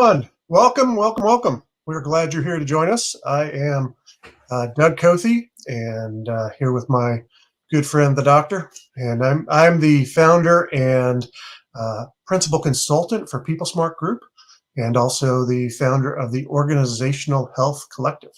everyone. Welcome, welcome, welcome. We're glad you're here to join us. I am Doug Kothe, and here with my good friend, the doctor. And I'm the founder and principal consultant for People Smart Group, and also the founder of the Organizational Health Collective.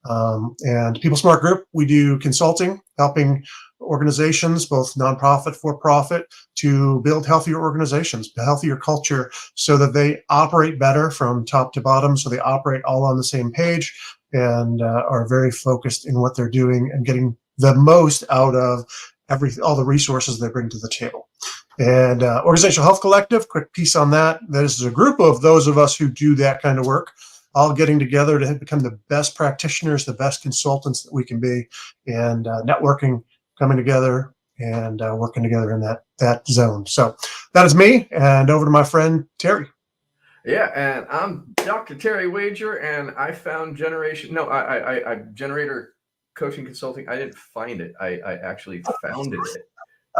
And People Smart Group, we do consulting, helping organizations, both nonprofit, for-profit, to build healthier organizations, a healthier culture, so that they operate better from top to bottom, so they operate all on the same page and are very focused in what they're doing and getting the most out of all the resources they bring to the table. And Organizational Health Collective, quick piece on that. This is a group of those of us who do that kind of work, all getting together to become the best practitioners, the best consultants that we can be, and networking, coming together and working together in that zone. So that is me, and over to my friend Terry. Yeah, and I'm Dr. Terry Wager, and I found Generator Coaching Consulting. I didn't find it. I actually founded it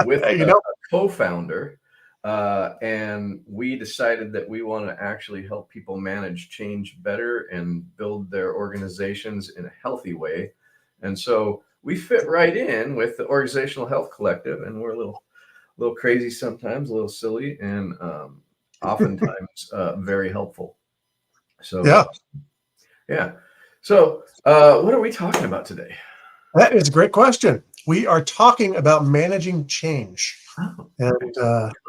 with a co-founder, and we decided that we want to actually help people manage change better and build their organizations in a healthy way. And so we fit right in with the Organizational Health Collective, and we're a little crazy sometimes, a little silly, and oftentimes very helpful. So yeah. So what are we talking about today? That is a great question. We are talking about managing change. And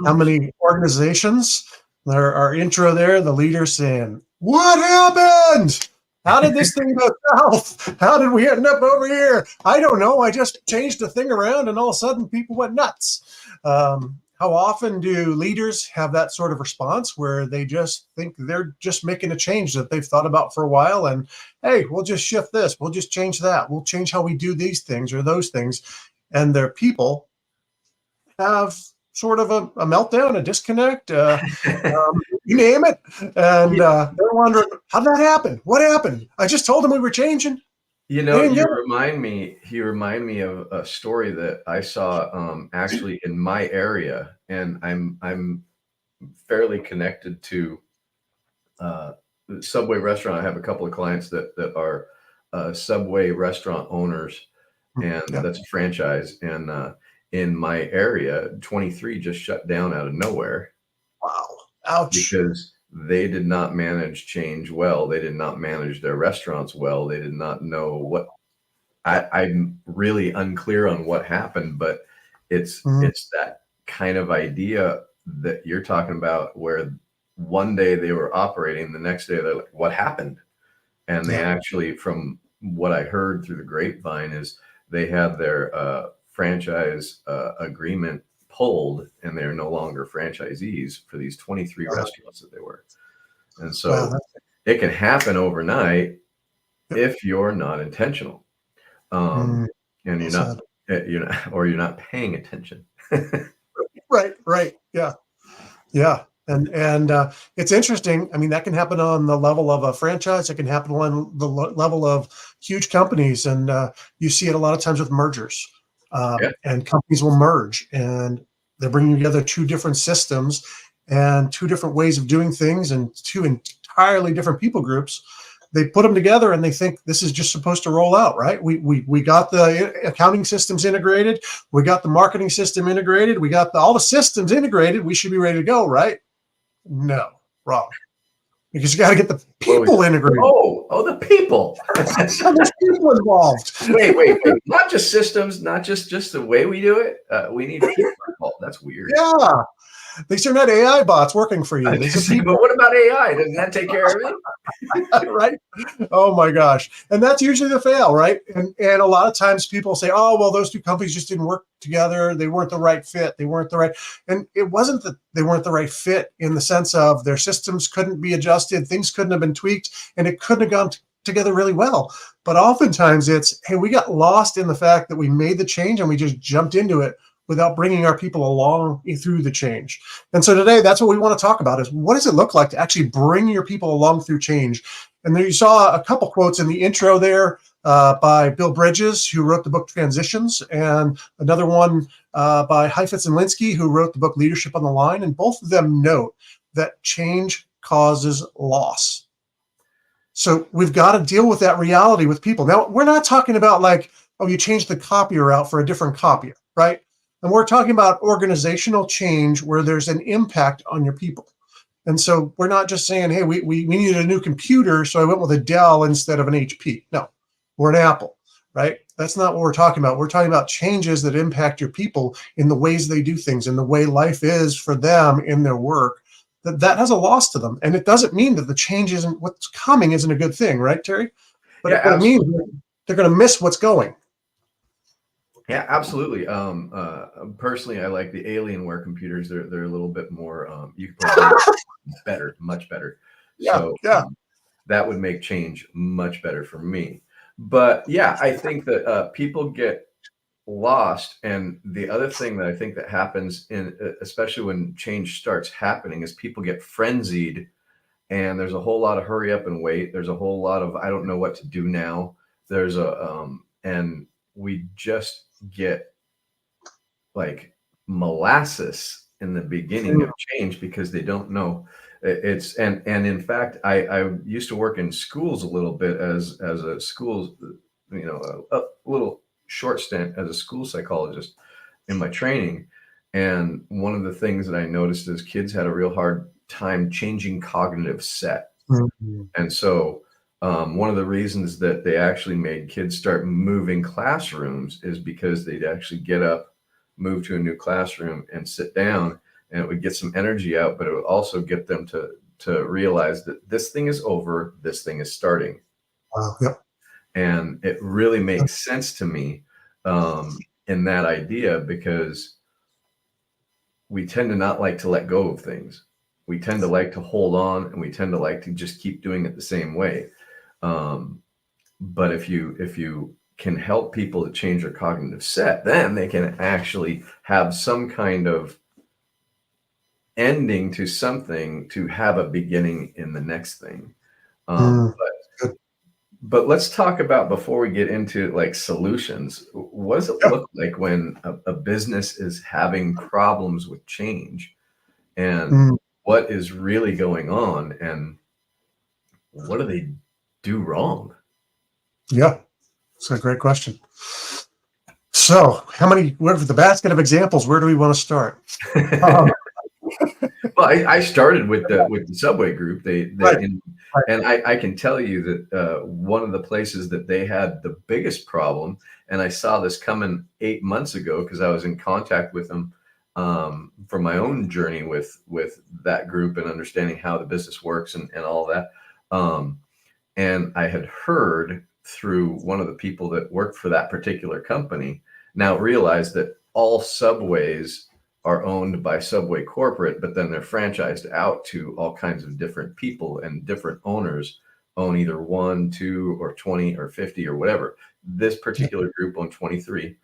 how many organizations, our intro there, the leader saying, "What happened? How did this thing go south? How did we end up over here? I don't know. I just changed the thing around and all of a sudden people went nuts." How often do leaders have that sort of response where they just think they're just making a change that they've thought about for a while, and hey, we'll just shift this, we'll just change that, we'll change how we do these things or those things, and their people have sort of a meltdown, a disconnect, you name it, and they're wondering, how did that happen? What happened? I just told them we were changing. You know, he remind me of a story that I saw actually in my area, and I'm fairly connected to the Subway restaurant. I have a couple of clients that are Subway restaurant owners, and that's a franchise. And in my area, 23 just shut down out of nowhere. Wow. Ouch. Because they did not manage change well. They did not manage their restaurants well. They did not know what. I'm really unclear on what happened, but it's that kind of idea that you're talking about, where one day they were operating, the next day they're like, "What happened?" And they actually, from what I heard through the grapevine, is they had their franchise agreement pulled, and they're no longer franchisees for these 23 restaurants that they were. And so it can happen overnight if you're not intentional, and you're not paying attention. Right. Yeah. And it's interesting. I mean, that can happen on the level of a franchise. It can happen on the level of huge companies, and you see it a lot of times with mergers. And companies will merge, and they're bringing together two different systems and two different ways of doing things and two entirely different people groups. They put them together and they think this is just supposed to roll out, right? We got the accounting systems integrated. We got the marketing system integrated. We got all the systems integrated. We should be ready to go, right? No, wrong. Because you got to get the people integrated. Oh, the people. There's people involved. Wait. Not just systems, not just the way we do it. We need people involved. That's weird. Yeah. These are not AI bots working for you. But what about AI? Doesn't that take care of it? Right? Oh my gosh. And that's usually the fail, right? And a lot of times people say, "Oh, well, those two companies just didn't work together. They weren't the right fit. And it wasn't that they weren't the right fit in the sense of their systems couldn't be adjusted, things couldn't have been tweaked, and it couldn't have gone together really well. But oftentimes it's, hey, we got lost in the fact that we made the change and we just jumped into it without bringing our people along through the change. And so today, that's what we want to talk about, is what does it look like to actually bring your people along through change? And then you saw a couple quotes in the intro there by Bill Bridges, who wrote the book Transitions, and another one by Heifetz and Linsky, who wrote the book Leadership on the Line. And both of them note that change causes loss. So we've got to deal with that reality with people. Now, we're not talking about like, oh, you change the copier out for a different copier, right? And we're talking about organizational change where there's an impact on your people. And so we're not just saying, hey, we needed a new computer, so I went with a Dell instead of an HP. No, we're an Apple, right? That's not what we're talking about. We're talking about changes that impact your people in the ways they do things, in the way life is for them in their work. That has a loss to them. And it doesn't mean that the change isn't, what's coming isn't a good thing, right, Terry? But Yeah, what it means, absolutely. they're going to miss what's going. Yeah, absolutely. Personally, I like the Alienware computers. They're a little bit more, you can probably better, much better. Yeah, So yeah. that would make change much better for me. But yeah, I think that people get lost. And the other thing that I think that happens in, especially when change starts happening, is people get frenzied, and there's a whole lot of hurry up and wait. There's a whole lot of, I don't know what to do now. There's and we just get like molasses in the beginning of change because they don't know. It's and in fact, I used to work in schools a little bit as a school, a little short stint as a school psychologist in my training. And one of the things that I noticed is kids had a real hard time changing cognitive set. Mhm. And so one of the reasons that they actually made kids start moving classrooms is because they'd actually get up, move to a new classroom and sit down, and it would get some energy out, but it would also get them to realize that this thing is over, this thing is starting. Wow. Yep. And it really makes sense to me in that idea, because we tend to not like to let go of things. We tend to like to hold on, and we tend to like to just keep doing it the same way. But if you can help people to change their cognitive set, then they can actually have some kind of ending to something to have a beginning in the next thing. Mm, good. But let's talk about, before we get into like solutions, what does it Yeah. look like when a business is having problems with change, and Mm, what is really going on, and what do they do wrong? yeah. It's a great question. So, where the basket of examples, where do we want to start? Um, Well, I started with the Subway group. right, right. And I can tell you that one of the places that they had the biggest problem, and I saw this coming 8 months ago because I was in contact with them for my own journey with that group and understanding how the business works and all that. And I had heard through one of the people that worked for that particular company, now realize that all Subways are owned by Subway corporate, but then they're franchised out to all kinds of different people, and different owners own either 1, 2, or 20 or 50 or whatever. This Yeah. particular group owned 23.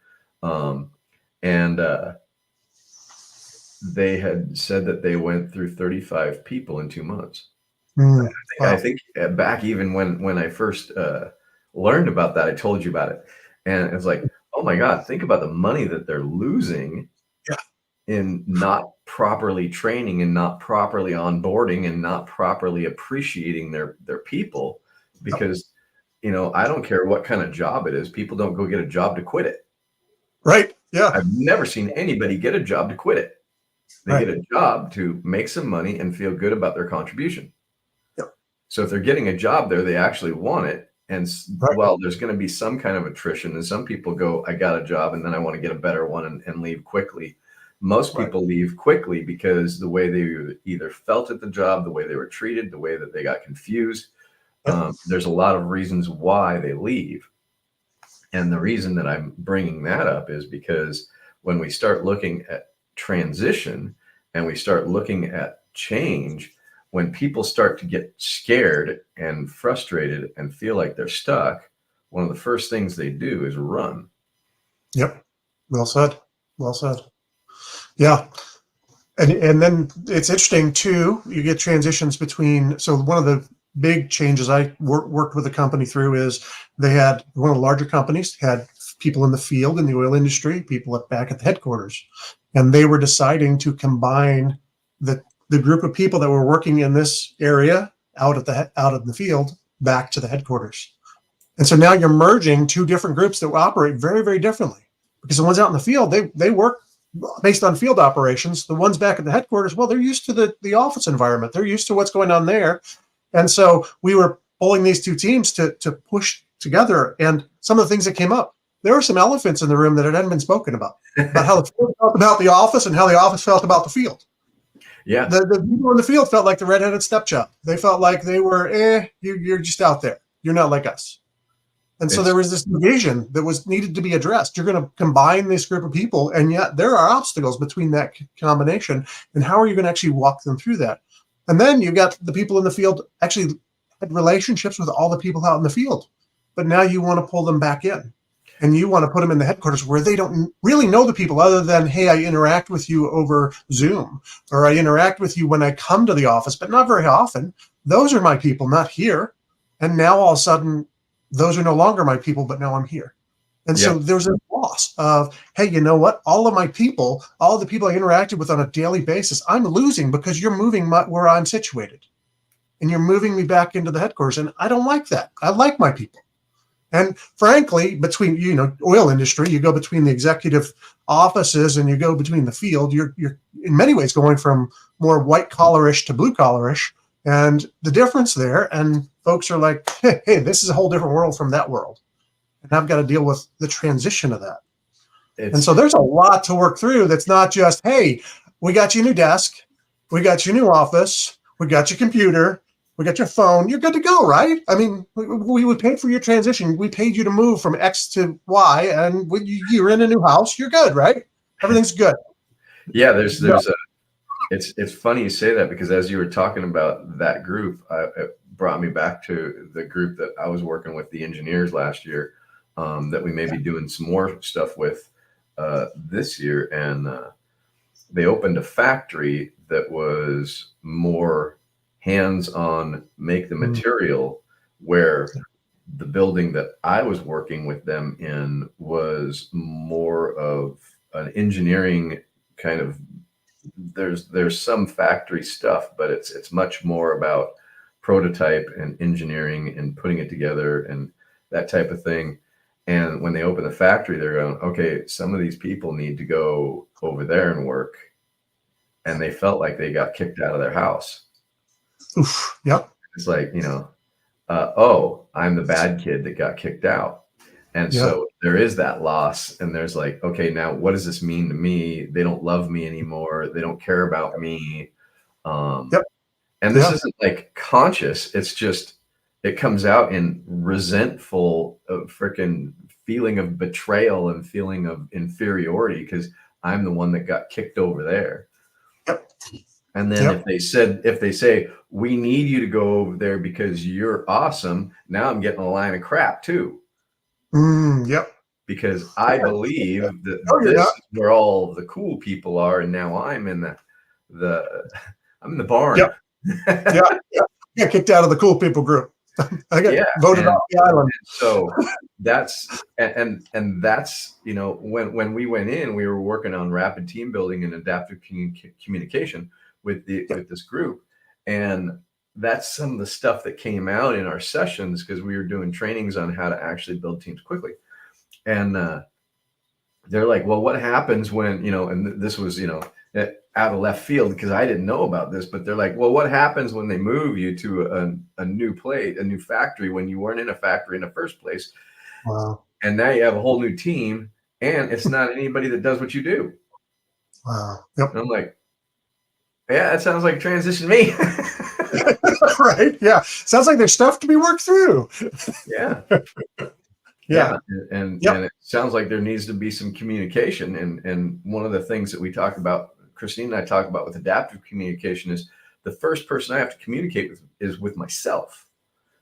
And they had said that they went through 35 people in 2 months. Mm, I wow. think back even when I first learned about that, I told you about it, and it's like, oh my God, think about the money that they're losing Yeah. in not properly training and not properly onboarding and not properly appreciating their people. Yep. Because I don't care what kind of job it is, people don't go get a job to quit it. Right. Yeah. I've never seen anybody get a job to quit it. They get Right. a job to make some money and feel good about their contribution. Yep. So if they're getting a job there, they actually want it. And Right. well, there's going to be some kind of attrition. And some people go, I got a job and then I want to get a better one and leave quickly. Most Right. people leave quickly because the way they either felt at the job, the way they were treated, the way that they got confused. Yep. There's a lot of reasons why they leave. And the reason that I'm bringing that up is because when we start looking at transition and we start looking at change, when people start to get scared and frustrated and feel like they're stuck, one of the first things they do is run. Yep. Well said. Well said. Yeah. And then it's interesting too. You get transitions between. So one of the big changes I worked with a company through is they had one of the larger companies had people in the field in the oil industry, people back at the headquarters, and they were deciding to combine the the group of people that were working in this area out in the field back to the headquarters. And so now you're merging two different groups that operate very, very differently, because the ones out in the field, they work based on field operations. The ones back at the headquarters, well, they're used to the office environment. They're used to what's going on there. And so we were pulling these two teams to push together. And some of the things that came up, there were some elephants in the room that hadn't been spoken about how the field felt about the office and how the office felt about the field. Yeah. The people in the field felt like the redheaded stepchild. They felt like they were, you're just out there. You're not like us. And so there was this division that was needed to be addressed. You're going to combine this group of people, and yet there are obstacles between that combination. And how are you going to actually walk them through that? And then you got the people in the field actually had relationships with all the people out in the field, but now you want to pull them back in, and you want to put them in the headquarters where they don't really know the people other than, hey, I interact with you over Zoom, or I interact with you when I come to the office, but not very often. Those are my people, not here. And now all of a sudden, those are no longer my people, but now I'm here. And so there's a loss of, hey, you know what? All of my people, all the people I interacted with on a daily basis, I'm losing because you're moving where I'm situated. And you're moving me back into the headquarters. And I don't like that. I like my people. And frankly, between, oil industry, you go between the executive offices and you go between the field, you're in many ways going from more white collarish to blue collarish. And the difference there, and folks are like, hey, this is a whole different world from that world. And I've got to deal with the transition of that. And so there's a lot to work through. That's not just, hey, we got you a new desk. We got you a new office. We got your computer. We got your phone. You're good to go, right? I mean, we paid for your transition. We paid you to move from X to Y, and you're in a new house. You're good, right? Everything's good. Yeah, it's funny you say that, because as you were talking about that group, it brought me back to the group that I was working with, the engineers last year, that we may be doing some more stuff with this year. And they opened a factory that was more hands-on, make the material, where the building that I was working with them in was more of an engineering kind of, there's some factory stuff, but it's much more about prototype and engineering and putting it together and that type of thing. And when they open the factory, they're going, okay, some of these people need to go over there and work. And they felt like they got kicked out of their house. Oof, yep. It's like, oh, I'm the bad kid that got kicked out. And so there is that loss. And there's like, okay, now what does this mean to me? They don't love me anymore. They don't care about me. And this isn't like conscious. It's just, it comes out in resentful freaking feeling of betrayal and feeling of inferiority, because I'm the one that got kicked over there. And then if they say, we need you to go over there because you're awesome, now I'm getting a line of crap too. Because I believe that this is where all the cool people are, and now I'm in I'm in the barn. Got kicked out of the cool people group. I got voted off the island. So that's and that's, when we went in, we were working on rapid team building and adaptive communication with this group, and that's some of the stuff that came out in our sessions, because we were doing trainings on how to actually build teams quickly. And they're like, well, what happens when, and this was, out of left field, because I didn't know about this, but they're like, well, what happens when they move you to a new factory, when you weren't in a factory in the first place? Wow. And now you have a whole new team, and it's not anybody that does what you do. Wow. Yep. And I'm like, yeah, that sounds like transition to me. Right. Yeah. Sounds like there's stuff to be worked through. Yeah. And it sounds like there needs to be some communication. And one of the things that we talk about, Christine and I talk about with adaptive communication, is the first person I have to communicate with is with myself,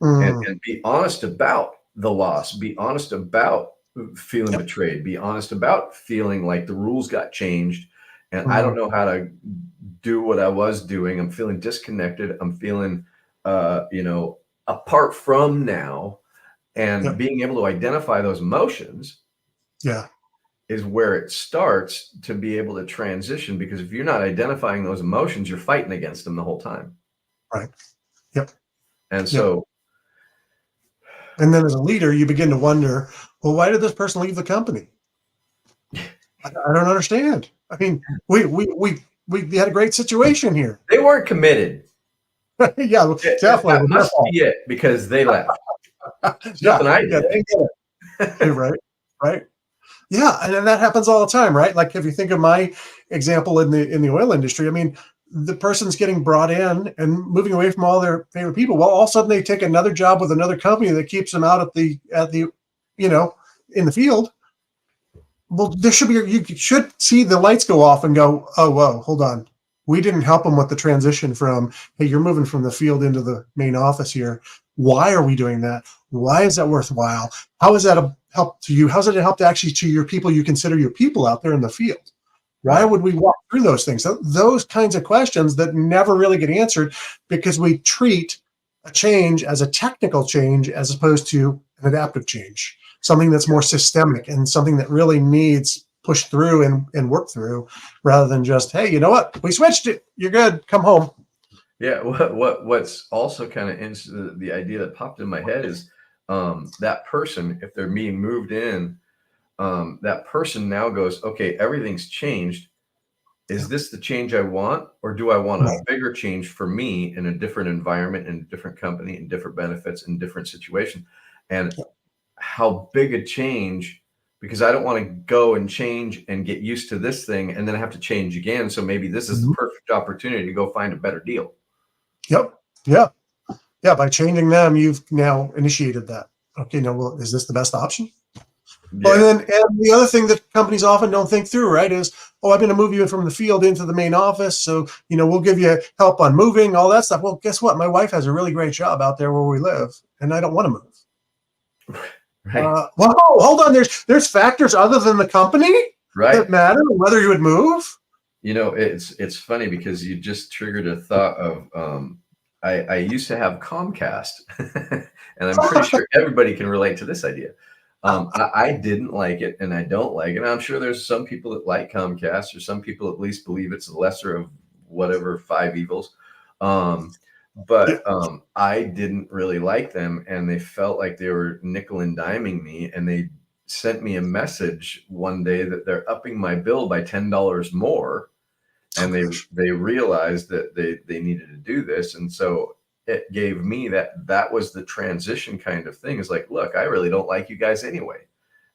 and be honest about the loss, be honest about feeling betrayed, be honest about feeling like the rules got changed and I don't know how to do what I was doing. I'm feeling disconnected. I'm feeling, apart from now. And being able to identify those emotions is where it starts to be able to transition, because if you're not identifying those emotions, you're fighting against them the whole time. Right. Yep. And Yep. so, And then as a leader, you begin to wonder, well, why did this person leave the company? I don't understand. I mean, we had a great situation here. they weren't committed. Yeah, definitely. It That was their must fault. be it, because they left. Yeah. Something I Yeah. did. They get it. Right. Right. Yeah, and then that happens all the time, right? Like if you think of my example in the oil industry, I mean, the person's getting brought in and moving away from all their favorite people. Well, all of a sudden they take another job with another company that keeps them out at the you know in the field. Well, there should be you should see the lights go off and go, oh, whoa, hold on. We didn't help them with the transition from, hey, you're moving from the field into the main office here. Why are we doing that? Why is that worthwhile? How is that a help to you? How's it a help to actually to your people you consider your people out there in the field? Why Right. would we walk through those things? Those kinds of questions that never really get answered because we treat a change as a technical change as opposed to an adaptive change, something that's more systemic and something that really needs pushed through and worked through rather than just, hey, you know what? We switched it. You're good. Come home. Yeah. What's also kind of the idea that popped in my head is, that person, if they're being moved in, that person now goes, okay, everything's changed. Yeah. Is this the change I want, or do I want a Right. bigger change for me in a different environment, in a different company, in different benefits, in different situation? And how big a change, because I don't want to go and change and get used to this thing and then I have to change again. So maybe this is the Mhm. perfect opportunity to go find a better deal. Yep. Yeah. Yeah. By changing them, you've now initiated that. Okay. Now, well, is this the best option? Well, Yeah. and the other thing that companies often don't think through, right, is, oh, I'm going to move you from the field into the main office, so we'll give you help on moving, all that stuff. Well, guess what? My wife has a really great job out there where we live, and I don't want to move. Right. Well, hold on. There's factors other than the company that Right. matter whether you would move. It's funny because you just triggered a thought of, I used to have Comcast, and I'm pretty sure everybody can relate to this idea. I didn't like it, and I don't like it. And I'm sure there's some people that like Comcast, or some people at least believe it's the lesser of whatever five evils. Um, Yeah. but I didn't really like them, and they felt like they were nickel and diming me, and they sent me a message one day that they're upping my bill by $10 more, Oh and my gosh. they realized that they needed to do this. And so it gave me that was the transition kind of thing. Is like, look, I really don't like you guys anyway,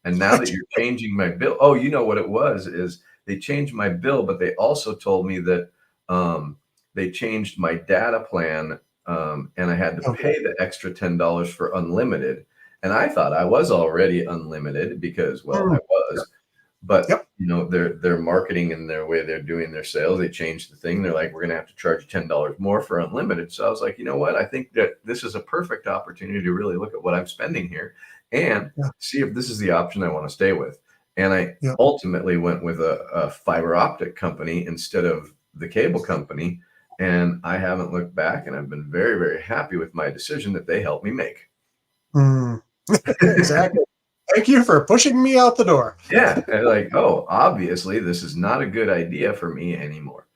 and now that you're changing my bill, oh, you know what it was, is they changed my bill, but they also told me that, they changed my data plan, and I had to Okay. pay the extra $10 for unlimited. And I thought I was already unlimited because, well, I Mm. was. But Yep. their marketing and their way they're doing their sales, they changed the thing. They're like, we're going to have to charge you $10 more for unlimited. So I was like, you know what? I think that this is a perfect opportunity to really look at what I'm spending here and Yeah. see if this is the option I want to stay with. And I Yeah. ultimately went with a fiber optic company instead of the cable company. And I haven't looked back, and I've been very, very happy with my decision that they helped me make. Mm. Exactly. Thank you for pushing me out the door. Yeah, and like, oh, obviously, this is not a good idea for me anymore.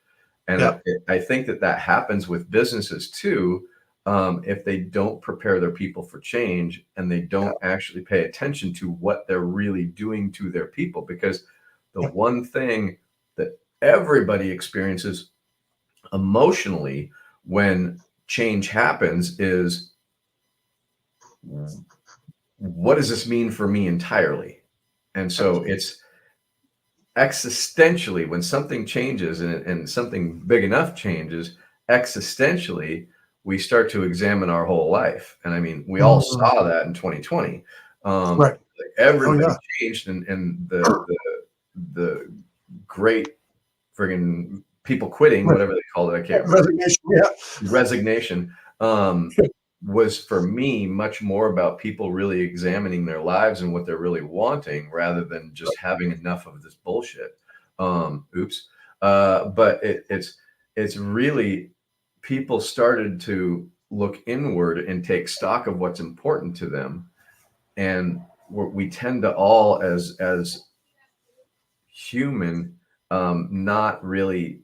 And Yeah. I think that happens with businesses too, if they don't prepare their people for change, and they Yeah. don't actually pay attention to what they're really doing to their people. Because the Yeah. one thing that everybody experiences emotionally when change happens is, what does this mean for me entirely? And so it's existentially, when something changes, and something big enough changes existentially, we start to examine our whole life. And I mean, we all Mm. saw that in 2020. Right. Like, Oh everybody yeah. changed, and the great friggin' people quitting, whatever they called it, I can't remember, Resignation. Yeah. resignation, was for me much more about people really examining their lives and what they're really wanting, rather than just having enough of this bullshit. Oops. But it's really, people started to look inward and take stock of what's important to them. And we tend to all, as human not really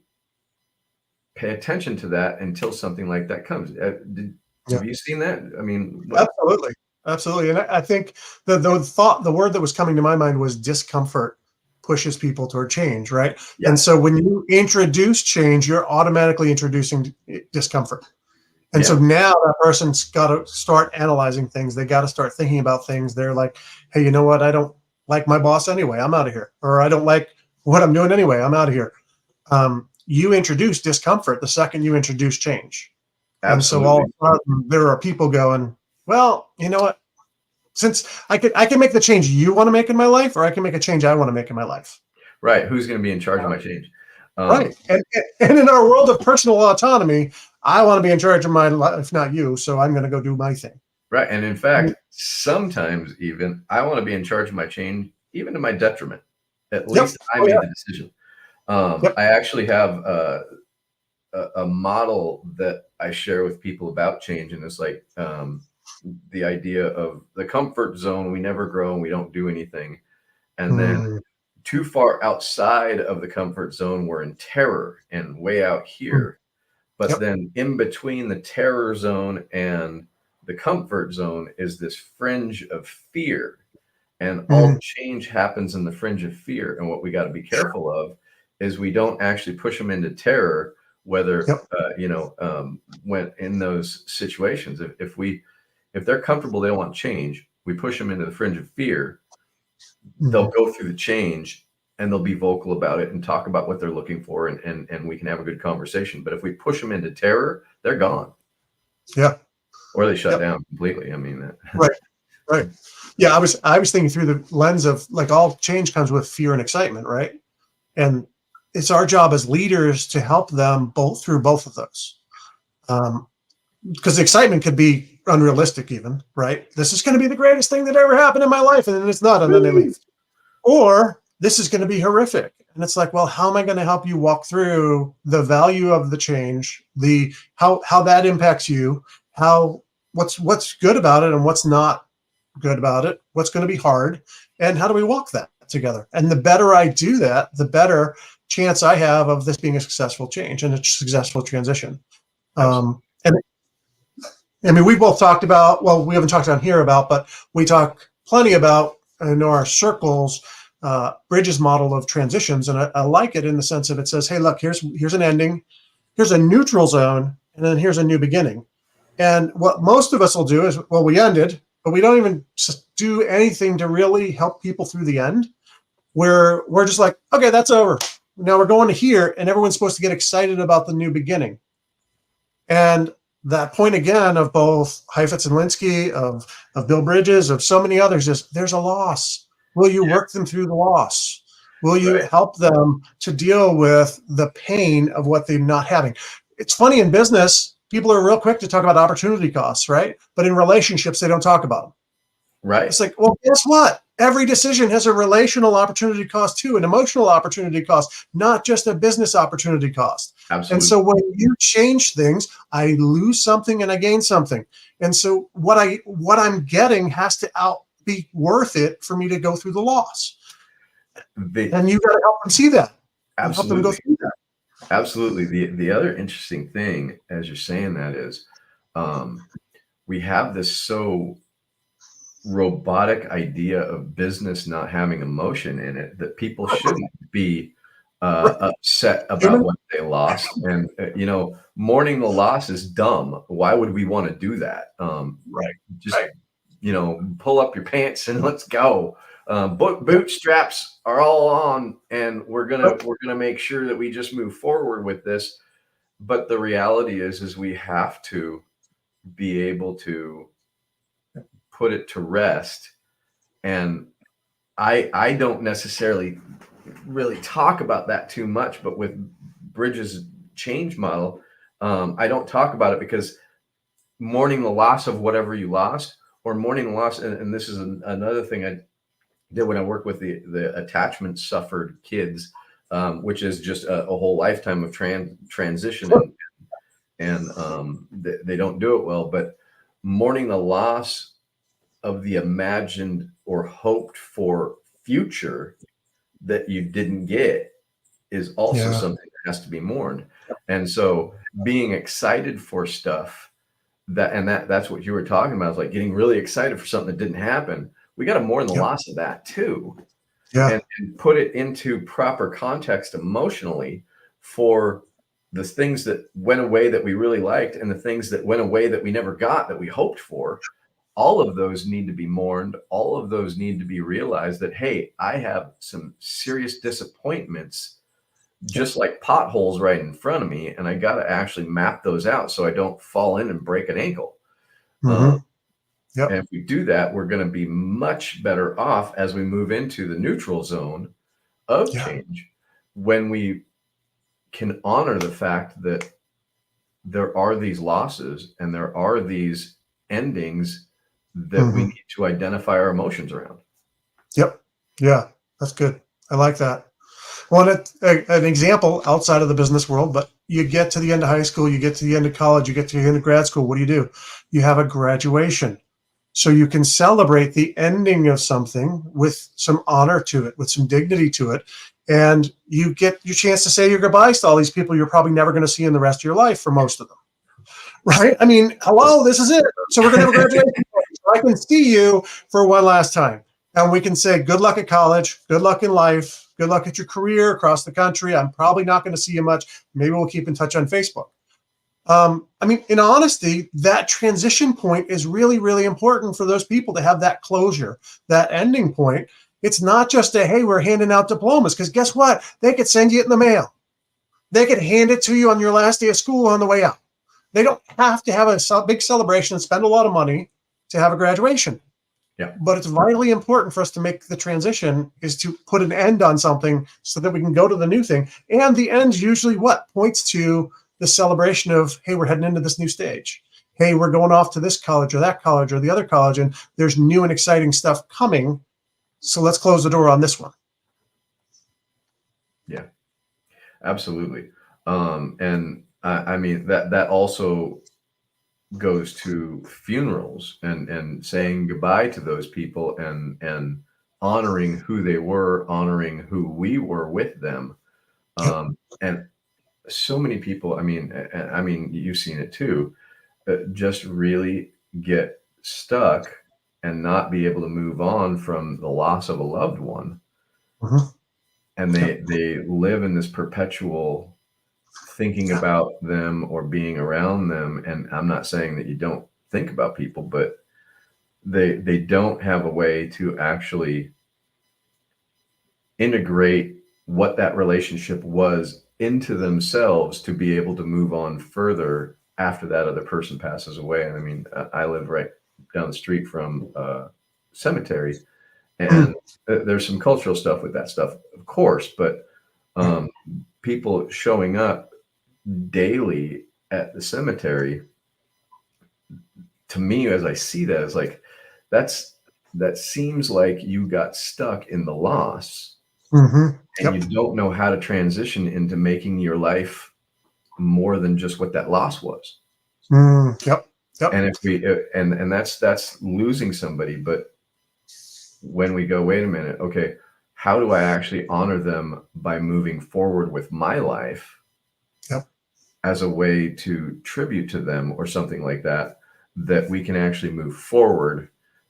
pay attention to that until something like that comes. Yeah. Have you seen that? I mean, what? Absolutely. Absolutely. And I think the word that was coming to my mind was discomfort pushes people toward change, right? And Yes. so when you introduce change, you're automatically introducing discomfort. And so Yeah. now that person's got to start analyzing things. They got to start thinking about things. They're like, hey, you know what? I don't like my boss anyway. I'm out of here. Or I don't like what I'm doing anyway. I'm out of here. You introduce discomfort the second you introduce change. And so all Absolutely. of a sudden, there are people going, well, you know what? Since I can make the change you want to make in my life, or I can make a change I want to make in my life. Right. Who's going to be in charge of my change? Right. And in our world of personal autonomy, I want to be in charge of my life, not you. So I'm going to go do my thing. Right. And in fact, sometimes even I want to be in charge of my change, even to my detriment. At Yep. least I Oh, made yeah. the decision. Yep. I actually have a model that I share with people about change, and it's like the idea of the comfort zone. We never grow and we don't do anything. And then Mm, too far outside of the comfort zone, we're in terror and way out mm, here. But yep. then in between the terror zone and the comfort zone is this fringe of fear. And all Mm, the change happens in the fringe of fear. And what we got to be careful of is we don't actually push them into terror, whether, yep. when in those situations, if they're comfortable, they don't want change, we push them into the fringe of fear, they'll Mm, go through the change and they'll be vocal about it and talk about what they're looking for, and we can have a good conversation. But if we push them into terror, they're gone, yeah. or they shut Yep. down completely. I mean, Right. Right. Yeah. I was thinking through the lens of like all change comes with fear and excitement, right? And it's our job as leaders to help them both through both of those. Because the excitement could be unrealistic, even, right? This is going to be the greatest thing that ever happened in my life. And then it's not. And then they leave. Or this is going to be horrific. And it's like, well, how am I going to help you walk through the value of the change, the how that impacts you, how what's good about it and what's not good about it, what's going to be hard, and how do we walk that together? And the better I do that, the better chance I have of this being a successful change and a successful transition. absolutely. And I mean, we both talked about, well, we haven't talked on here about, but we talk plenty about in our circles, Bridges' model of transitions. And I like it in the sense of it says, hey, look, here's an ending, here's a neutral zone, and then here's a new beginning. And what most of us will do is, well, we ended, but we don't even do anything to really help people through the end. We're just like, okay, that's over. Now we're going to here, and everyone's supposed to get excited about the new beginning. And that point again of both Heifetz and Linsky, of Bill Bridges, of so many others is there's a loss. Will you work them through the loss? Will you Right. help them to deal with the pain of what they're not having? It's funny in business, people are real quick to talk about opportunity costs, right? But in relationships, they don't talk about them. Right. It's like, well, guess what? Every decision has a relational opportunity cost too, an emotional opportunity cost, not just a business opportunity cost. And Absolutely. so when you change things, I lose something and I gain something. And so what I'm getting has to be worth it for me to go through the loss. The, And you got to help them see that and help them go absolutely. through that. Absolutely. The other interesting thing as you're saying that is, um, we have this so robotic idea of business not having emotion in it that people shouldn't be Right. upset about Human. what they lost. And mourning the loss is dumb. Why would we want to do that? Right. Just Right. pull up your pants and let's go. Bootstraps are all on, and we're gonna make sure that we just move forward with this. But the reality is we have to be able to put it to rest. And I don't necessarily really talk about that too much, but with Bridges' change model, I don't talk about it because mourning the loss of whatever you lost, or mourning the loss, and this is another thing I did when I work with the attachment suffered kids, which is just a whole lifetime of transition, and they don't do it well. But mourning the loss of the imagined or hoped for future that you didn't get is also Yeah. something that has to be mourned. And so being excited for stuff that's what you were talking about, is like getting really excited for something that didn't happen. We got to mourn the Yep. loss of that too, Yeah. and put it into proper context emotionally for the things that went away that we really liked and the things that went away that we never got that we hoped for. All of those need to be mourned. All of those need to be realized that, hey, I have some serious disappointments, just like potholes right in front of me, and I got to actually map those out so I don't fall in and break an ankle. Mm-hmm. And if we do that, we're going to be much better off as we move into the neutral zone of Yeah. change, when we can honor the fact that there are these losses and there are these endings that we Mm-hmm. need to identify our emotions around. Yep. Yeah. That's good. I like that. Well, an example outside of the business world, but you get to the end of high school, you get to the end of college, you get to the end of grad school. What do? You have a graduation. So you can celebrate the ending of something with some honor to it, with some dignity to it. And you get your chance to say your goodbyes to all these people you're probably never going to see in the rest of your life for most of them. Right? I mean, hello, this is it. So we're going to have a graduation party. So I can see you for one last time. And we can say, good luck at college, good luck in life, good luck at your career across the country. I'm probably not going to see you much. Maybe we'll keep in touch on Facebook. I mean, in honesty, that transition point is really, really important for those people to have that closure, that ending point. It's not just a, hey, we're handing out diplomas, because guess what? They could send you it in the mail. They could hand it to you on your last day of school on the way out. They don't have to have a big celebration and spend a lot of money to have a graduation. Yeah. But it's vitally important for us to make the transition, is to put an end on something so that we can go to the new thing. And the end usually what points to the celebration of, hey, we're heading into this new stage. Hey, we're going off to this college or that college or the other college, and there's new and exciting stuff coming. So let's close the door on this one. Yeah, absolutely. And I mean, that also goes to funerals and saying goodbye to those people and honoring who they were, honoring who we were with them. And so many people, I mean, you've seen it too, just really get stuck and not be able to move on from the loss of a loved one. Mm-hmm. And they live in this perpetual thinking about them or being around them. And I'm not saying that you don't think about people, but they don't have a way to actually integrate what that relationship was into themselves to be able to move on further after that other person passes away. And I mean, I live right down the street from a cemetery, and there's some cultural stuff with that stuff, of course, but people showing up daily at the cemetery, to me, as I see that, is like, that seems like you got stuck in the loss. Mm-hmm. And you don't know how to transition into making your life more than just what that loss was. Yep. And if we and that's losing somebody. But when we go, wait a minute, okay, how do I actually honor them by moving forward with my life? Yep. As a way to tribute to them or something like that, that we can actually move forward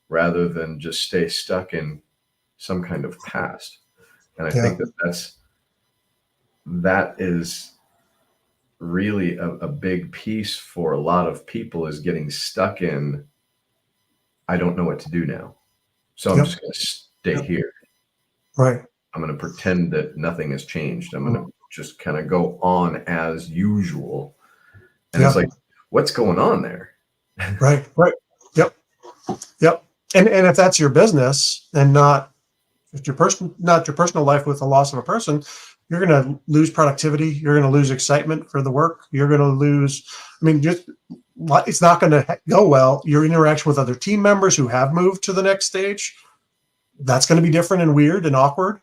rather than just stay stuck in some kind of past. And I think that is really a big piece for a lot of people, is getting stuck in, I don't know what to do now, so I'm just going to stay here. Right. I'm going to pretend that nothing has changed. I'm going to just kind of go on as usual. And it's like, what's going on there? Right. Yep. And if that's your business and not your personal life with the loss of a person, you're going to lose productivity. You're going to lose excitement for the work. You're going to lose, it's not going to go well. Your interaction with other team members who have moved to the next stage, that's going to be different and weird and awkward.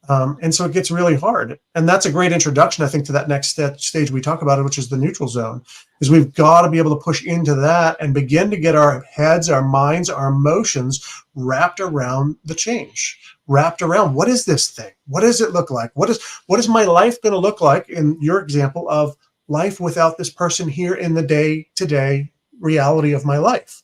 And so it gets really hard. And that's a great introduction, I think, to that next stage we talk about, it, which is the neutral zone, is we've got to be able to push into that and begin to get our heads, our minds, our emotions wrapped around the change, wrapped around what is this thing? What does it look like? What is my life going to look like, in your example of life without this person here in the day-to-day reality of my life?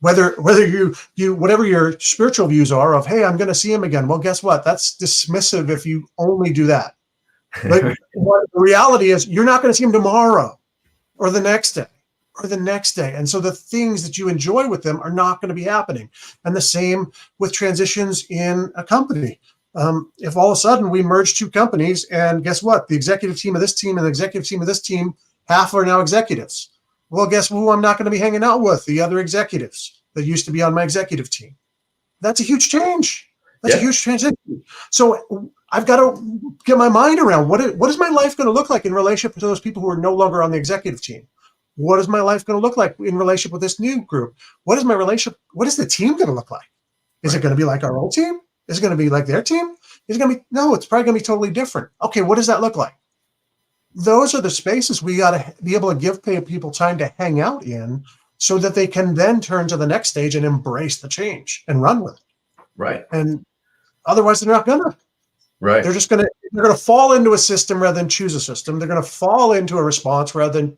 Whether you whatever your spiritual views are of, hey, I'm going to see him again. Well, guess what? That's dismissive if you only do that. But what the reality is, you're not going to see him tomorrow or the next day or the next day. And so the things that you enjoy with them are not going to be happening. And the same with transitions in a company. If all of a sudden we merge two companies, and guess what? The executive team of this team and the executive team of this team, half are now executives. Well, guess who I'm not going to be hanging out with? The other executives that used to be on my executive team. That's a huge change. That's a huge transition. So I've got to get my mind around what is my life going to look like in relationship to those people who are no longer on the executive team? What is my life going to look like in relationship with this new group? What is my relationship? What is the team going to look like? Is it going to be like our old team? Is it going to be like their team? Is it going to be, no, it's probably going to be totally different. Okay, what does that look like? Those are the spaces we got to be able to give people time to hang out in, so that they can then turn to the next stage and embrace the change and run with it. Right. And otherwise, they're not gonna. Right. They're gonna fall into a system rather than choose a system. They're gonna fall into a response rather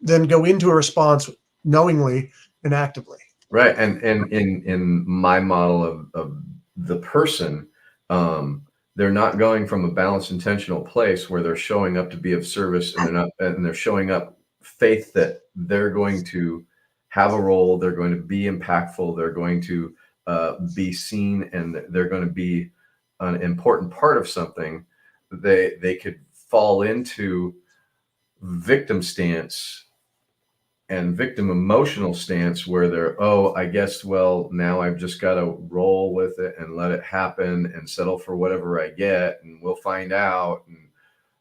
than go into a response knowingly and actively. Right. And in my model of the person, they're not going from a balanced, intentional place where they're showing up to be of service, and they're showing up faith that they're going to have a role, they're going to be impactful, they're going to be seen, and they're going to be an important part of something. They could fall into victim stance and victim emotional stance, where they're, oh, I guess, well, now I've just got to roll with it and let it happen and settle for whatever I get, and we'll find out, and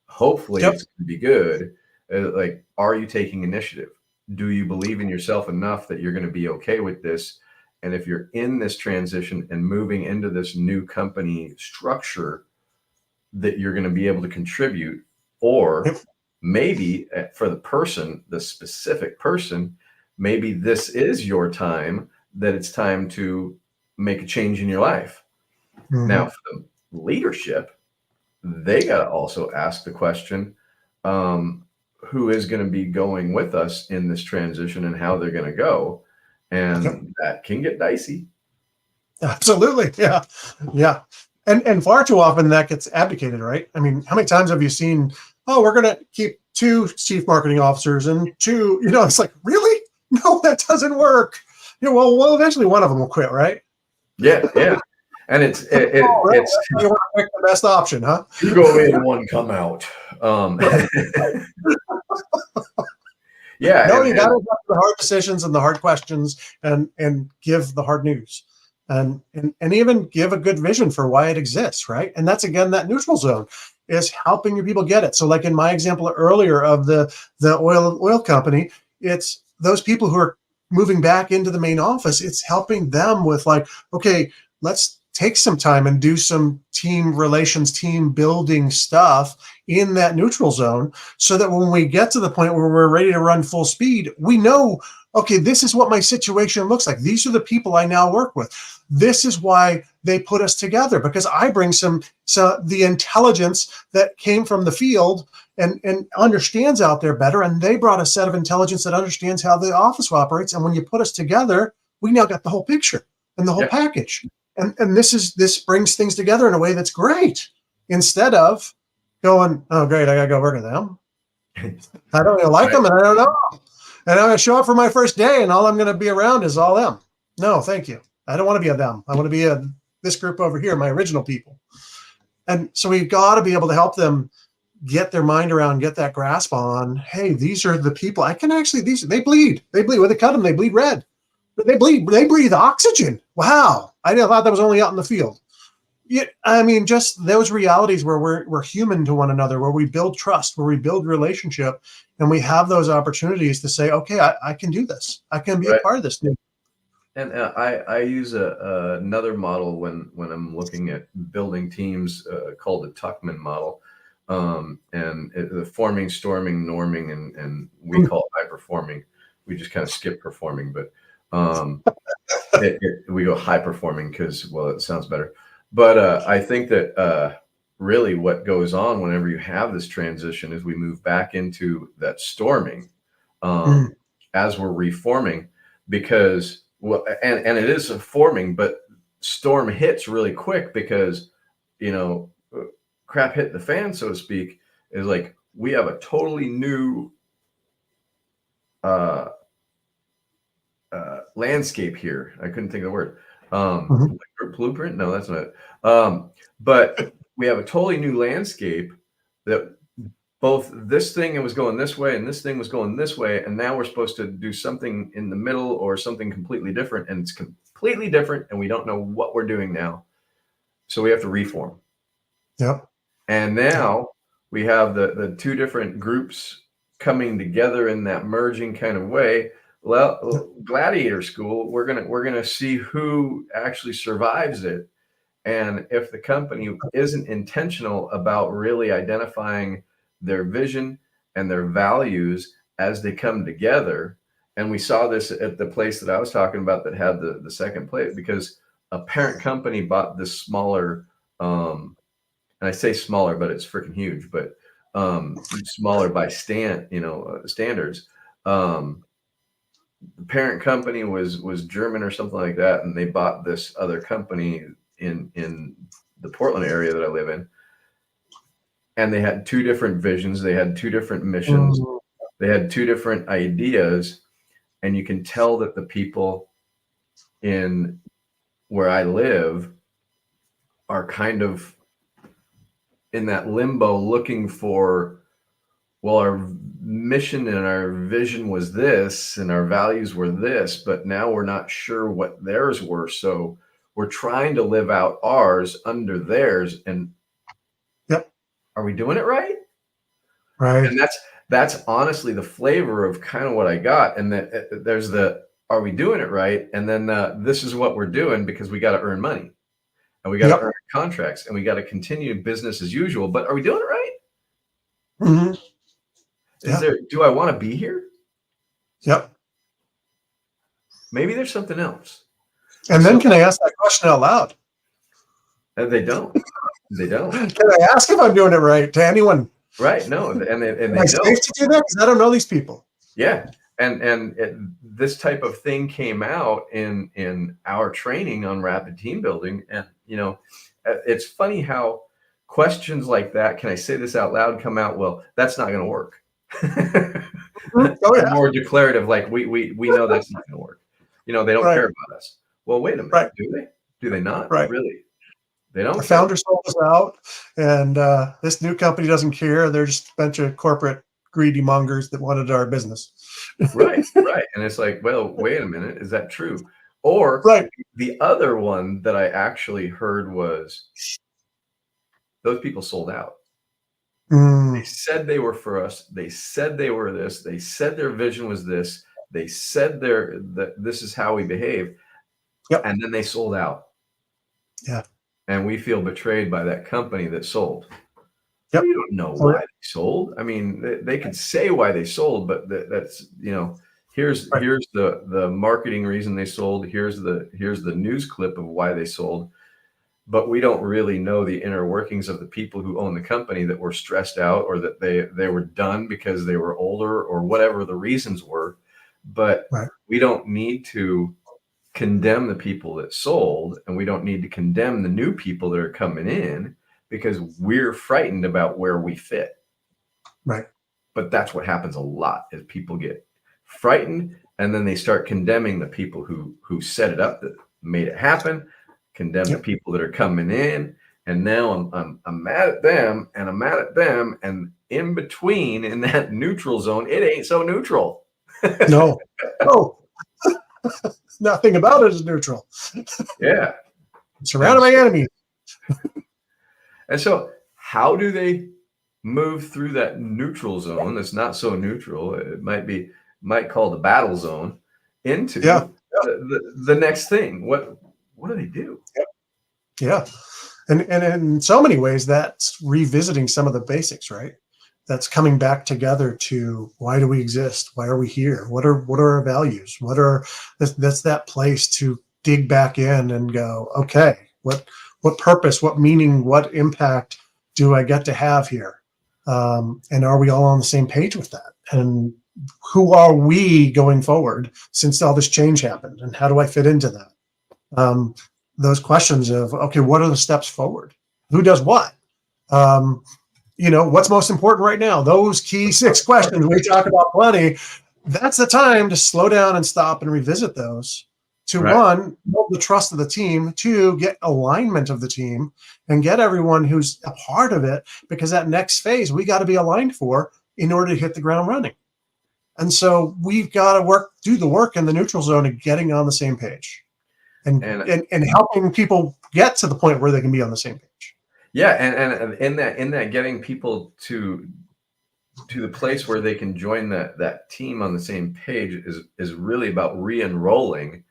hopefully it's going to be good. Like, are you taking initiative? Do you believe in yourself enough that you're going to be okay with this? And if you're in this transition and moving into this new company structure, that you're going to be able to contribute, or maybe for the person, the specific person, maybe this is your time, that it's time to make a change in your life. Mm-hmm. Now, for the leadership, they got to also ask the question, who is going to be going with us in this transition and how they're going to go. And that can get dicey. Absolutely. Yeah. Yeah. And far too often that gets abdicated, right? I mean, how many times have you seen, oh, we're going to keep 2 chief marketing officers and 2, it's like, really? No, that doesn't work. Well, eventually one of them will quit, right? Yeah. Yeah. And it's you want to pick the best option, huh? You go in, one come out. Yeah. No, you got to have the hard decisions and the hard questions, and give the hard news, and even give a good vision for why it exists, right? And that's, again, that neutral zone is helping your people get it. So, like in my example earlier of the oil company, it's those people who are moving back into the main office. It's helping them with, like, okay, let's take some time and do some team relations, team building stuff in that neutral zone, so that when we get to the point where we're ready to run full speed, we know, okay, this is what my situation looks like. These are the people I now work with. This is why they put us together, because I bring some the intelligence that came from the field and understands out there better. And they brought a set of intelligence that understands how the office operates. And when you put us together, we now got the whole picture and the whole package. And this brings things together in a way that's great, instead of going, oh, great, I got to go work with them. I don't even like them, and I don't know. And I'm going to show up for my first day, and all I'm going to be around is all them. No, thank you. I don't want to be a them. I want to be this group over here, my original people. And so we've got to be able to help them get their mind around, get that grasp on, hey, these are the people I can actually, they bleed. When they cut them, they bleed red. They breathe oxygen. Wow. I thought that was only out in the field. Yeah, I mean, just those realities where we're human to one another, where we build trust, where we build relationship, and we have those opportunities to say, okay, I can do this. I can be a part of this thing. And I use another model when I'm looking at building teams called the Tuckman model, the forming, storming, norming, and we Hmm. call it high performing. We just kind of skip performing, but um, we go high performing because, well, it sounds better. But I think that really what goes on whenever you have this transition is we move back into that storming Hmm. as we're reforming, because well, and it is a forming, but storm hits really quick because you know crap hit the fan, so to speak. Is like we have a totally new uh, landscape here. I couldn't think of the word. Hmm. Blueprint? No, that's not it. But we have a totally new landscape that both this thing was going this way and this thing was going this way, and now we're supposed to do something in the middle or something completely different, and it's completely different, and we don't know what we're doing now. So we have to reform. Yep. And now we have the two different groups coming together in that merging kind of way. Well, gladiator school, we're gonna see who actually survives it. And if the company isn't intentional about really identifying their vision and their values as they come together, and we saw this at the place that I was talking about that had the second place, because a parent company bought this smaller, and I say smaller, but it's freaking huge, but smaller by standards. Um, the parent company was German or something like that, and they bought this other company in the Portland area that I live in, and they had two different visions, they had two different missions, Hmm. they had two different ideas, and you can tell that the people in where I live are kind of in that limbo looking for, well, our mission and our vision was this and our values were this, but now we're not sure what theirs were. So we're trying to live out ours under theirs. And Yep. are we doing it right? Right. And that's honestly the flavor of kind of what I got. And that there's the, are we doing it right? And then this is what we're doing because we got to earn money and we got to Yep. earn contracts and we got to continue business as usual. But are we doing it right? Hmm. Is Yeah. there, do I want to be here? Yep. Maybe there's something else. And So then can I ask that question out loud? they don't. They don't. Can I ask if I'm doing it right to anyone? Right. No, and Am they I don't. safe to do that? Because I don't know these people. Yeah. This type of thing came out in our training on rapid team building. And, it's funny how questions like that, can I say this out loud, come out, well, that's not going to work. Mhm. Oh And yeah. more declarative, like we know that's not going to work. They don't Right. care about us. Well, wait a minute. Right. Do they? Do they not? Right. Really? They The don't care. founder sold us out, and this new company doesn't care. They're just a bunch of corporate greedy mongers that wanted our business. Right, right. And it's like, well, wait a minute, is that true? Or Right. the other one that I actually heard was those people sold out. They Mm. said they were for us. They said they were this. They said their vision was this. They said that this is how we behave. Yep. And then they sold out. Yeah. And we feel betrayed by that company that sold. Yep. We don't know Oh, why they sold. I mean, they could say why they sold, but that's here's right. the marketing reason they sold. Here's the news clip of why they sold. But we don't really know the inner workings of the people who own the company that were stressed out or that they were done because they were older or whatever the reasons were. But Right. we don't need to condemn the people that sold, and we don't need to condemn the new people that are coming in because we're frightened about where we fit. Right. But that's what happens a lot is people get frightened and then they start condemning the people who set it up, that made it happen, condemn the Yep. people that are coming in, and now I'm mad at them and I'm mad at them, and in between in that neutral zone, it ain't so neutral. No. No. Nothing about it is neutral. Yeah. Surrounded by enemies. And so how do they move through that neutral zone that's not so neutral? It might call the battle zone into Yeah. the next thing. What do they do? Yeah. And in so many ways, that's revisiting some of the basics, right? That's coming back together to why do we exist? Why are we here? What are our values? That's that place to dig back in and go, okay, what purpose, what meaning, what impact do I get to have here? And are we all on the same page with that? And who are we going forward since all this change happened? And how do I fit into that? Um, those questions of, okay, what are the steps forward? Who does what? Um, what's most important right now? Those key 6 questions we talk about plenty. That's the time to slow down and stop and revisit those to Right. one, build the trust of the team, two, get alignment of the team and get everyone who's a part of it, because that next phase we got to be aligned for in order to hit the ground running. And so we've got to do the work in the neutral zone of getting on the same page and helping people get to the point where they can be on the same page. Yeah, and in that getting people to the place where they can join that team on the same page is really about re-enrolling.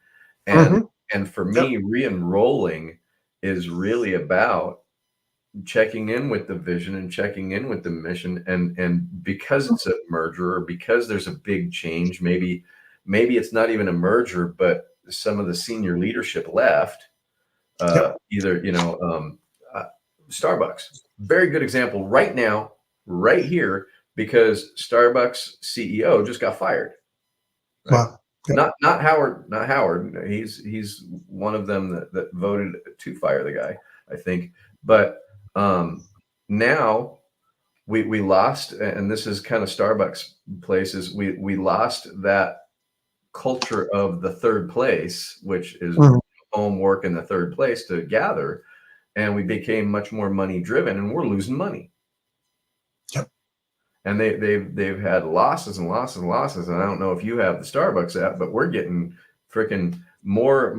And for me, re-enrolling is really about checking in with the vision and checking in with the mission. And because it's a merger, or because there's a big change, maybe it's not even a merger, but some of the senior leadership left. Either Starbucks, very good example right now, right here, because Starbucks CEO just got fired. Right? Wow. Yep. Not Howard. He's one of them that voted to fire the guy, I think. But now we lost, and this is kind of Starbucks places. We lost that culture of the third place, which is homework in the third place to gather, and we became much more money driven, and we're losing money. Yep. And they've had losses and losses and losses. And I don't know if you have the Starbucks app, but we're getting freaking more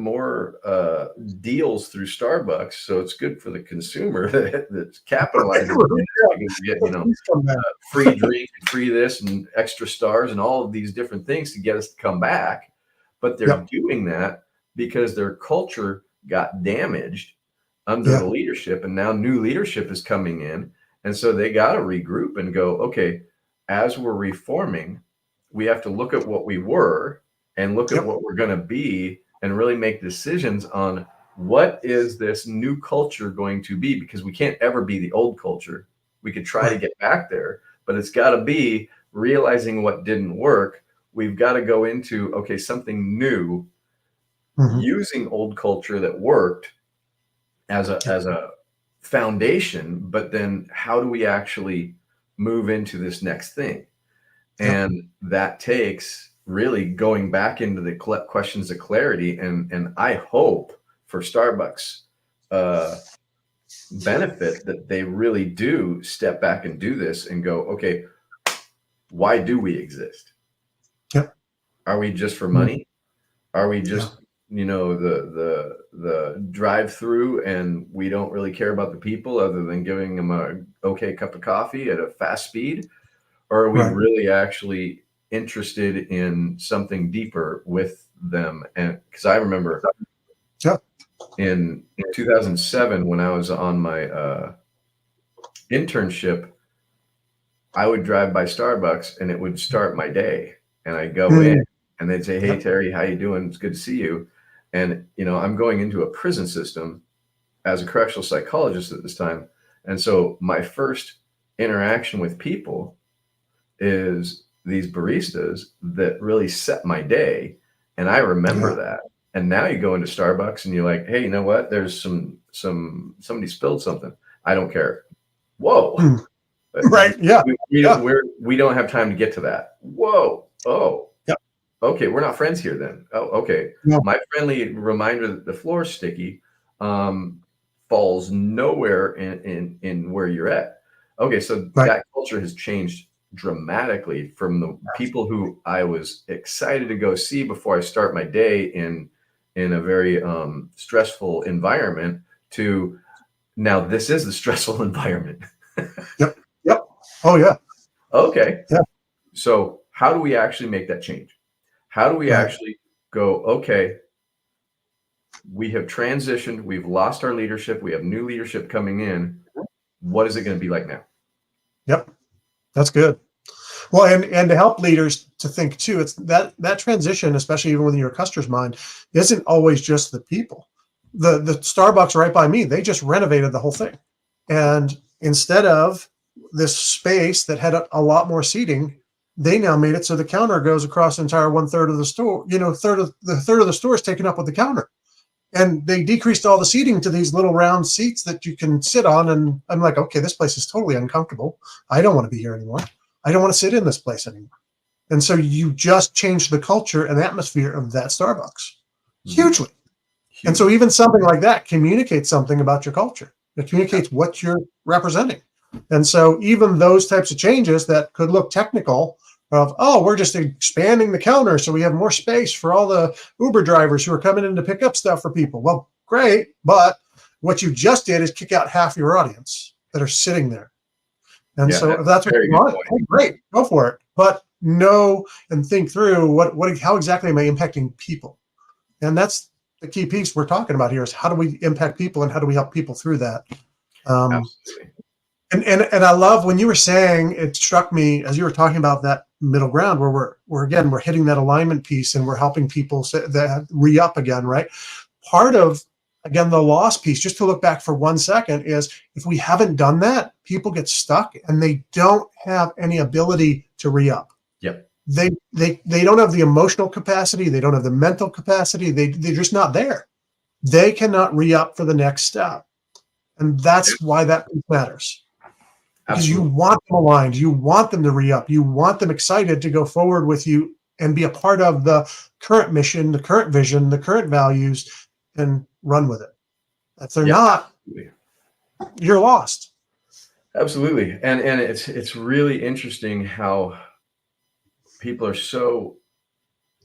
deals through Starbucks. So it's good for the consumer that's capitalizing. Get, free drink, free this, and extra stars, and all of these different things to get us to come back. But they're doing that because their culture got damaged under the leadership, and now new leadership is coming in. And so they got to regroup and go, okay, as we're reforming, we have to look at what we were and look at what we're going to be and really make decisions on what is this new culture going to be, because we can't ever be the old culture. We could try to get back there, but it's got to be realizing what didn't work. We've got to go into, okay, something new, using old culture that worked as a foundation, but then how do we actually move into this next thing? And that takes really going back into the questions of clarity. And I hope for Starbucks benefit that they really do step back and do this and go, okay, why do we exist? Are we just for money? Are we just the drive-through, and we don't really care about the people other than giving them a okay cup of coffee at a fast speed? Or are we really actually interested in something deeper with them? And because I remember in 2007, when I was on my internship, I would drive by Starbucks and it would start my day, and I'd go in and they'd say, hey, Terry, how you doing? It's good to see you. And, I'm going into a prison system as a correctional psychologist at this time. And so my first interaction with people is these baristas that really set my day. And I remember that. And now you go into Starbucks and you're like, hey, you know what? There's somebody spilled something. I don't care. Whoa. Right. Yeah. We don't have time to get to that. Whoa. Oh. Okay, we're not friends here then. Oh, okay. My friendly reminder that the floor's sticky falls nowhere in where you're at. Okay, so that culture has changed dramatically from the people who I was excited to go see before I start my day in a very stressful environment to now this is the stressful environment. Yep. Oh, yeah. Okay. Yeah. So how do we actually make that change? How do we actually go, okay, we have transitioned, we've lost our leadership, we have new leadership coming in. What is it going to be like now? Yep. That's good. Well, and to help leaders to think too, it's that transition, especially even within your customer's mind, isn't always just the people. The Starbucks right by me, they just renovated the whole thing, and instead of this space that had a lot more seating, they now made it so the counter goes across the entire 1/3 of the store. Third of the store is taken up with the counter, and they decreased all the seating to these little round seats that you can sit on. And I'm like, okay, this place is totally uncomfortable. I don't want to be here anymore. I don't want to sit in this place anymore. And so you just changed the culture and atmosphere of that Starbucks hugely. And so even something like that communicates something about your culture. It communicates what you're representing. And so even those types of changes that could look technical of, oh, we're just expanding the counter so we have more space for all the Uber drivers who are coming in to pick up stuff for people. Well, great. But what you just did is kick out half your audience that are sitting there. And so if that's what you want, hey, great, go for it. But know and think through how exactly am I impacting people? And that's the key piece we're talking about here is how do we impact people and how do we help people through that? Absolutely. And I love when you were saying, it struck me as you were talking about that middle ground where we're hitting that alignment piece and we're helping people that re-up again, right? Part of, again, the loss piece, just to look back for 1 second, is if we haven't done that, people get stuck and they don't have any ability to re-up. Yep. They don't have the emotional capacity. They don't have the mental capacity. They're just not there. They cannot re-up for the next step. And that's why that matters. Because Absolutely. you want them aligned. You want them to re-up. You want them excited to go forward with you and be a part of the current mission, the current vision, the current values, and run with it. If they're not, absolutely. You're lost. Absolutely. And it's really interesting how people are so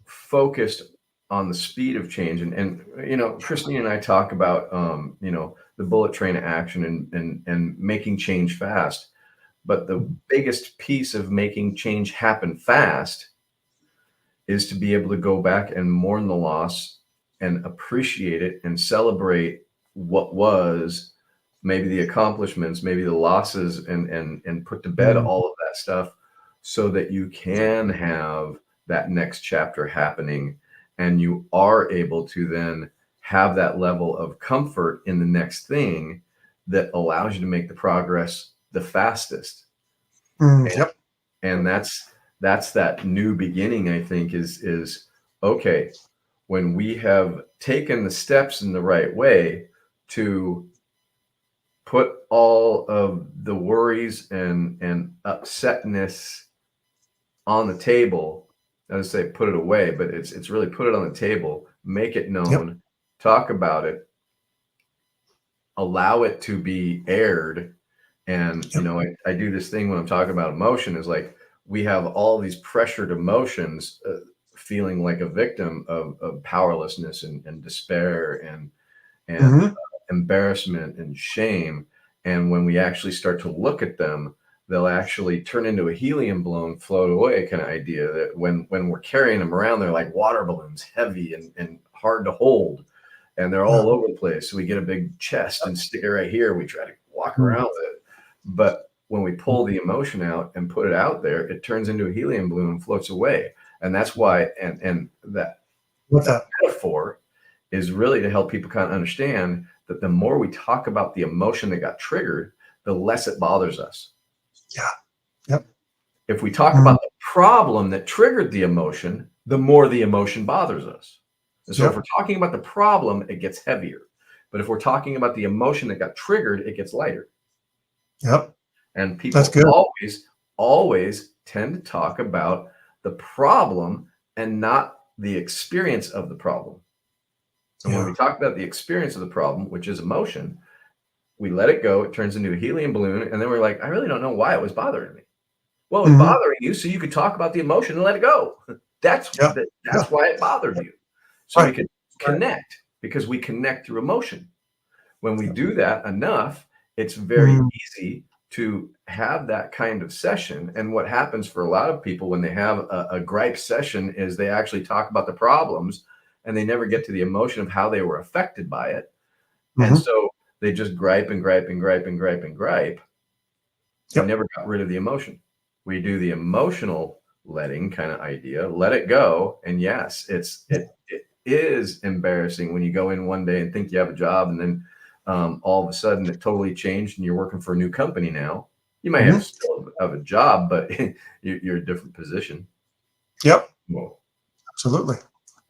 focused on the speed of change. And Christine and I talk about the bullet train of action and making change fast. But the biggest piece of making change happen fast is to be able to go back and mourn the loss and appreciate it and celebrate what was, maybe the accomplishments, maybe the losses, and put to bed all of that stuff so that you can have that next chapter happening and you are able to then have that level of comfort in the next thing that allows you to make the progress the fastest. Yep. And that's that new beginning, I think, is okay, when we have taken the steps in the right way to put all of the worries and upsetness on the table. I would say put it away, but it's really put it on the table, make it known, talk about it, allow it to be aired. And I do this thing when I'm talking about emotion, is like we have all these pressured emotions, feeling like a victim of powerlessness and despair and embarrassment and shame. And when we actually start to look at them, they'll actually turn into a helium balloon, float away kind of idea, that when we're carrying them around, they're like water balloons, heavy and hard to hold. And they're all over the place. So we get a big chest and stick it right here. We try to walk around with it. But when we pull the emotion out and put it out there, it turns into a helium balloon and floats away. And that's why, and that metaphor is really to help people kind of understand that the more we talk about the emotion that got triggered, the less it bothers us. Yeah. Yep. If we talk about the problem that triggered the emotion, the more the emotion bothers us. And so if we're talking about the problem, it gets heavier. But if we're talking about the emotion that got triggered, it gets lighter. Yep. And people always tend to talk about the problem and not the experience of the problem. And when we talk about the experience of the problem, which is emotion, we let it go. It turns into a helium balloon. And then we're like, I really don't know why it was bothering me. Well, it was bothering you so you could talk about the emotion and let it go. That's why it bothered you. So we could connect, because we connect through emotion. When we do that enough, it's very easy to have that kind of session. And what happens for a lot of people when they have a gripe session is they actually talk about the problems and they never get to the emotion of how they were affected by it. And Mm-hmm. so they just gripe and gripe and gripe and gripe and gripe. They Yep. never got rid of the emotion. We do the emotional letting kind of idea, let it go. And yes, it is embarrassing when you go in one day and think you have a job, and then all of a sudden it totally changed and you're working for a new company now. You might Mm-hmm. have still have a job, but you're a different position. Yep. Well, Absolutely.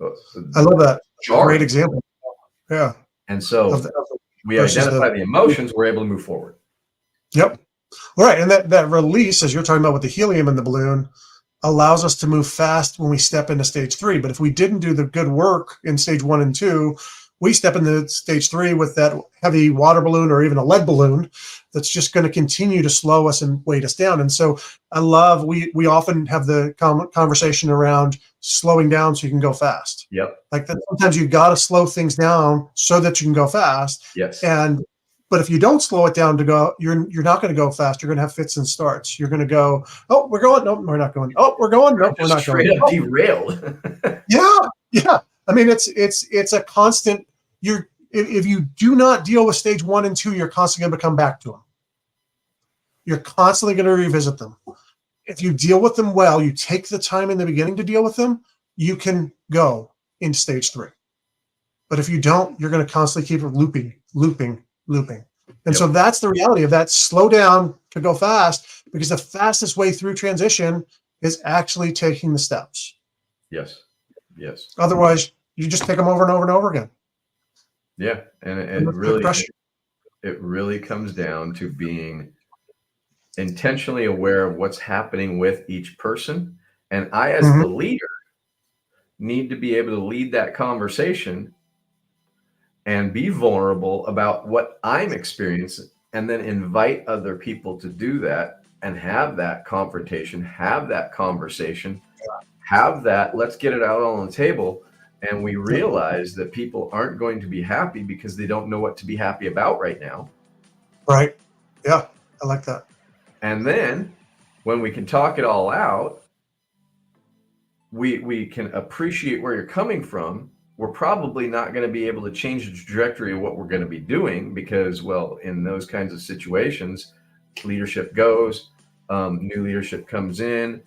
uh, I love that. Great jarring. example. Yeah. And so Of the we versus identify the emotions, we're able to move forward. Yep. Right. And that release, as you're talking about with the helium in the balloon, allows us to move fast when we step into stage 3. But if we didn't do the good work in stage 1 and 2, we step into stage 3 with that heavy water balloon or even a lead balloon that's just going to continue to slow us and weight us down. And so I love, we often have the conversation around slowing down so you can go fast. Yep. Like that, sometimes you got to slow things down so that you can go fast. Yes. But if you don't slow it down to go, you're not going to go fast. You're going to have fits and starts. You're going to go, oh, we're going. No, we're not going. Oh, we're going. No, we're not going. Straight up derailed. Yeah. I mean, it's a constant. If you do not deal with stage 1 and 2, you're constantly going to come back to them. You're constantly going to revisit them. If you deal with them well, you take the time in the beginning to deal with them, you can go in stage 3. But if you don't, you're going to constantly keep looping. And so that's the reality of that. Slow down to go fast, because the fastest way through transition is actually taking the steps. Yes. Otherwise, you just take them over and over and over again. Yeah. And it really comes down to being intentionally aware of what's happening with each person. And I, as the leader, need to be able to lead that conversation and be vulnerable about what I'm experiencing, and then invite other people to do that and have that confrontation, have that conversation, let's get it out on the table. And we realize that people aren't going to be happy because they don't know what to be happy about right now. Right. Yeah. I like that. And then when we can talk it all out, we can appreciate where you're coming from. We're probably not going to be able to change the trajectory of what we're going to be doing because, well, in those kinds of situations, leadership goes, new leadership comes in,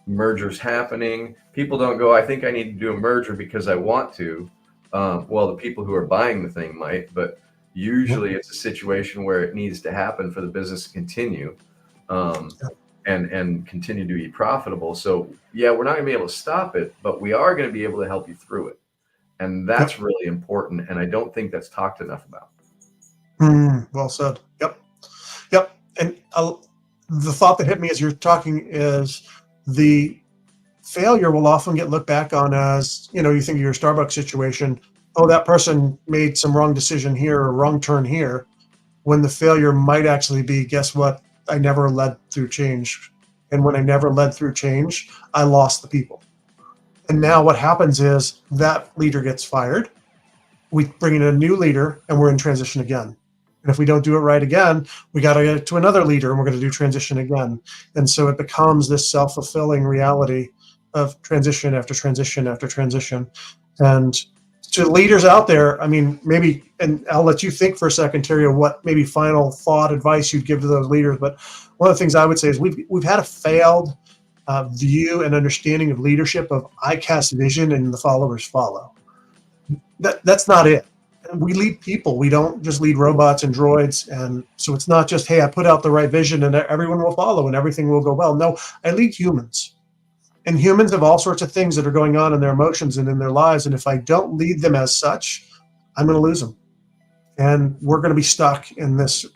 mergers happening. People don't go, I think I need to do a merger because I want to. Well, the people who are buying the thing might, but usually it's a situation where it needs to happen for the business to continue. And continue to be profitable. So yeah, we're not going to be able to stop it, but we are going to be able to help you through it. And that's really important. And I don't think that's talked enough about. Well said. Yep. And the thought that hit me as you're talking is the failure will often get looked back on as, you think of your Starbucks situation. Oh, that person made some wrong decision here or wrong turn here, when the failure might actually be, guess what? I never led through change. And when I never led through change, I lost the people. And now what happens is that leader gets fired. We bring in a new leader and we're in transition again. And if we don't do it right again, we got to get it to another leader and we're going to do transition again. And so it becomes this self-fulfilling reality of transition after transition after transition. And to leaders out there, I mean, maybe, and I'll let you think for a second, Terry, of what maybe final thought, advice you'd give to those leaders. But one of the things I would say is we've had a failed view and understanding of leadership of I cast vision and the followers follow. That's not it. We lead people. We don't just lead robots and droids. And so it's not just, hey, I put out the right vision and everyone will follow and everything will go well. No, I lead humans. And humans have all sorts of things that are going on in their emotions and in their lives. And if I don't lead them as such, I'm going to lose them. And we're going to be stuck in this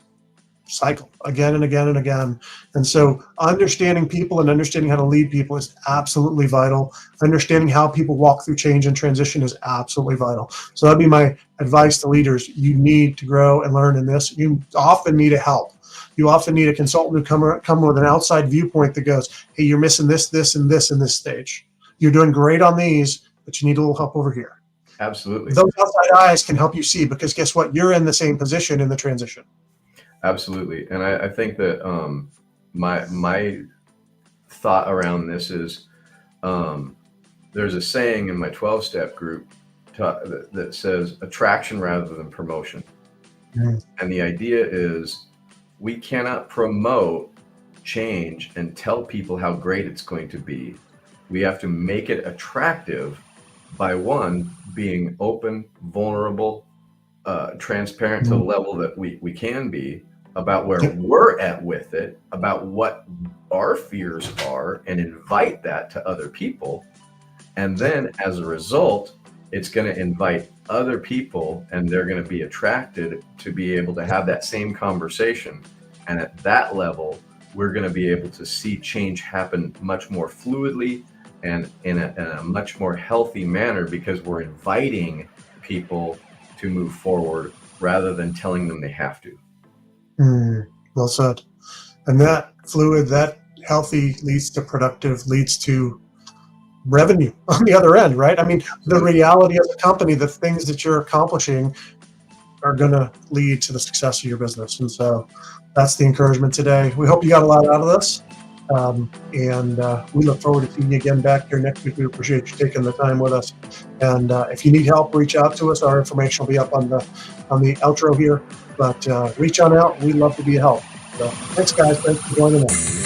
cycle again and again and again. And so understanding people and understanding how to lead people is absolutely vital. Understanding how people walk through change and transition is absolutely vital. So that'd be my advice to leaders. You need to grow and learn in this. You often need a help. You often need a consultant who come with an outside viewpoint that goes, hey, you're missing this, this, and this in this stage. You're doing great on these, but you need a little help over here. Absolutely. Those outside eyes can help you see, because guess what? You're in the same position in the transition. Absolutely. And I think that my thought around this is there's a saying in my 12-step group that says attraction rather than promotion. Mm. And the idea is we cannot promote change and tell people how great it's going to be. We have to make it attractive by one, being open, vulnerable, transparent to the Mm. level that we can be about where Yep. we're at with it, about what our fears are, and invite that to other people. And then as a result, it's going to invite other people and they're going to be attracted to be able to have that same conversation. And at that level, we're going to be able to see change happen much more fluidly and in a much more healthy manner because we're inviting people to move forward rather than telling them they have to. Mm. Well said. And that fluid, that healthy leads to productive, leads to revenue on the other end, right? I mean, the reality of the company, the things that you're accomplishing are going to lead to the success of your business. And so that's the encouragement today. We hope you got a lot out of this. And we look forward to seeing you again back here next week. We appreciate you taking the time with us. And if you need help, reach out to us. Our information will be up on the outro here. But reach on out. We'd love to be a help. So thanks, guys. Thanks for joining us.